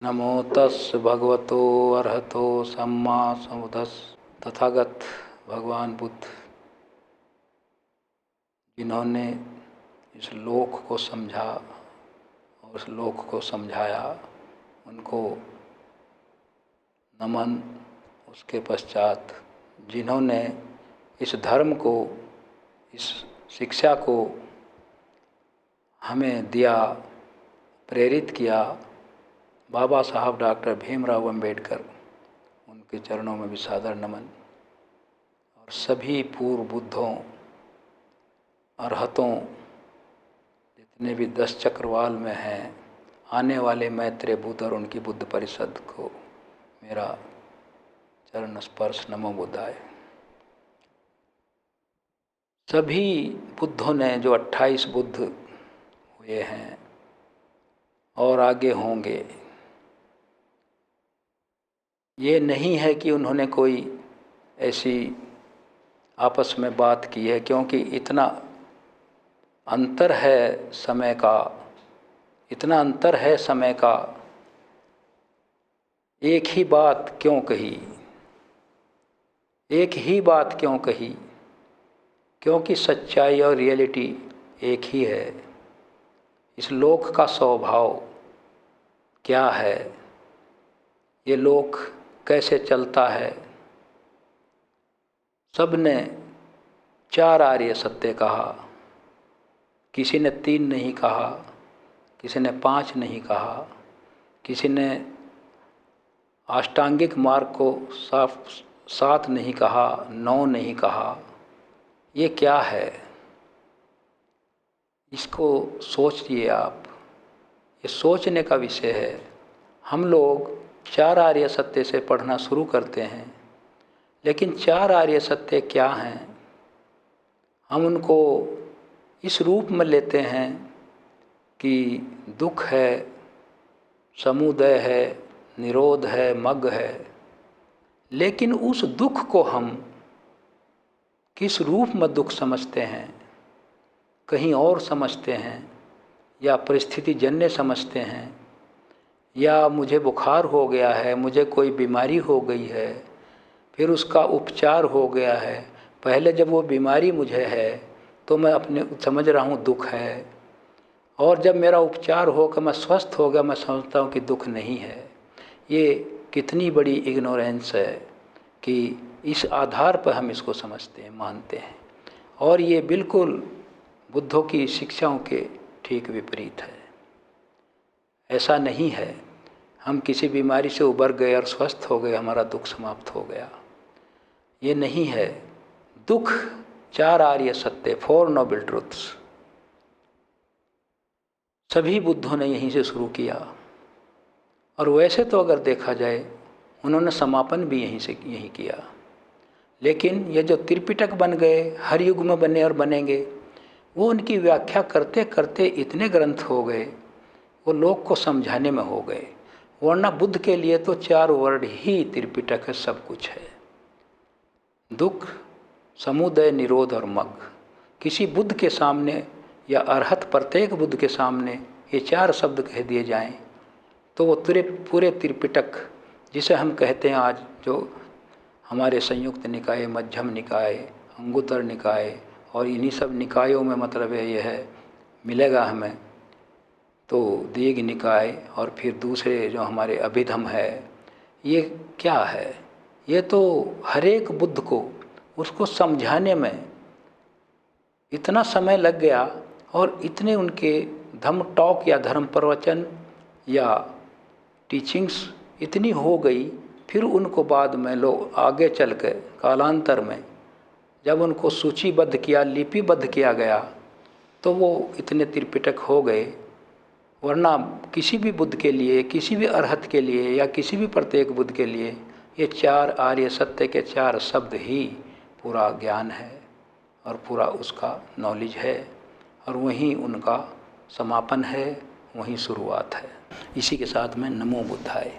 नमो तस् भगवतो अरहतो सम्मा सम्बुद्धस्स। तथागत भगवान बुद्ध जिन्होंने इस लोक को समझा और उस लोक को समझाया, उनको नमन। उसके पश्चात जिन्होंने इस धर्म को, इस शिक्षा को हमें दिया, प्रेरित किया, बाबा साहब डॉक्टर भीमराव अंबेडकर, उनके चरणों में भी सादर नमन। और सभी पूर्व बुद्धों, अरहतों, जितने भी 10 चक्रवाल में हैं, आने वाले मैत्रेय बुद्ध और उनकी बुद्ध परिषद को मेरा चरण स्पर्श। नमो बुद्धाय। सभी बुद्धों ने, जो 28 बुद्ध हुए हैं और आगे होंगे, ये नहीं है कि उन्होंने कोई ऐसी आपस में बात की है, क्योंकि इतना अंतर है समय का, इतना अंतर है समय का। एक ही बात क्यों कही, एक ही बात क्यों कही? क्योंकि सच्चाई और रियलिटी एक ही है। इस लोक का स्वभाव क्या है, ये लोक कैसे चलता है, सब ने 4 आर्य सत्य कहा। किसी ने 3 नहीं कहा, किसी ने 5 नहीं कहा, किसी ने अष्टांगिक मार्ग को 7 नहीं कहा, 9 नहीं कहा। ये क्या है? इसको सोचिए आप। ये सोचने का विषय है। हम लोग 4 आर्य सत्य से पढ़ना शुरू करते हैं, लेकिन 4 आर्य सत्य क्या हैं? हम उनको इस रूप में लेते हैं कि दुख है, समुदय है, निरोध है, मग्ग है। लेकिन उस दुख को हम किस रूप में दुख समझते हैं? कहीं और समझते हैं, या परिस्थिति जन्य समझते हैं, या मुझे बुखार हो गया है, मुझे कोई बीमारी हो गई है, फिर उसका उपचार हो गया है। पहले जब वो बीमारी मुझे है तो मैं अपने समझ रहा हूँ दुख है, और जब मेरा उपचार होकर मैं स्वस्थ हो गया, मैं समझता हूँ कि दुख नहीं है। ये कितनी बड़ी इग्नोरेंस है कि इस आधार पर हम इसको समझते हैं, मानते हैं। और ये बिल्कुल बुद्धों की शिक्षाओं के ठीक विपरीत है। ऐसा नहीं है हम किसी बीमारी से उबर गए और स्वस्थ हो गए, हमारा दुख समाप्त हो गया। ये नहीं है। दुख 4 आर्य सत्य, 4 नोबल ट्रुथ्स, सभी बुद्धों ने यहीं से शुरू किया। और वैसे तो अगर देखा जाए, उन्होंने समापन भी यहीं किया। लेकिन ये जो त्रिपिटक बन गए, हर युग में बने और बनेंगे, वो उनकी व्याख्या करते करते इतने ग्रंथ हो गए, वो लोग को समझाने में हो गए। वरना बुद्ध के लिए तो 4 वर्ड ही त्रिपिटक है, सब कुछ है। दुख, समुदय, निरोध और मग्ग। किसी बुद्ध के सामने या अरहत प्रत्येक बुद्ध के सामने ये 4 शब्द कह दिए जाएं, तो वो पूरे त्रिपिटक, जिसे हम कहते हैं आज, जो हमारे संयुक्त निकाय, मध्यम निकाय, अंगुत्तर निकाय, और इन्हीं सब निकायों में मतलब ये है मिलेगा हमें, तो दीघ निकाय, और फिर दूसरे जो हमारे अभिधम है, ये क्या है? ये तो हर एक बुद्ध को, उसको समझाने में इतना समय लग गया, और इतने उनके धम्म टॉक या धर्म प्रवचन या टीचिंग्स इतनी हो गई, फिर उनको बाद में लोग आगे चल के कालांतर में जब उनको सूचीबद्ध किया, लिपिबद्ध किया गया, तो वो इतने त्रिपिटक हो गए। वरना किसी भी बुद्ध के लिए, किसी भी अरहत के लिए, या किसी भी प्रत्येक बुद्ध के लिए ये 4 आर्य सत्य के 4 शब्द ही पूरा ज्ञान है और पूरा उसका नॉलेज है, और वहीं उनका समापन है, वहीं शुरुआत है। इसी के साथ में नमो बुद्धाय।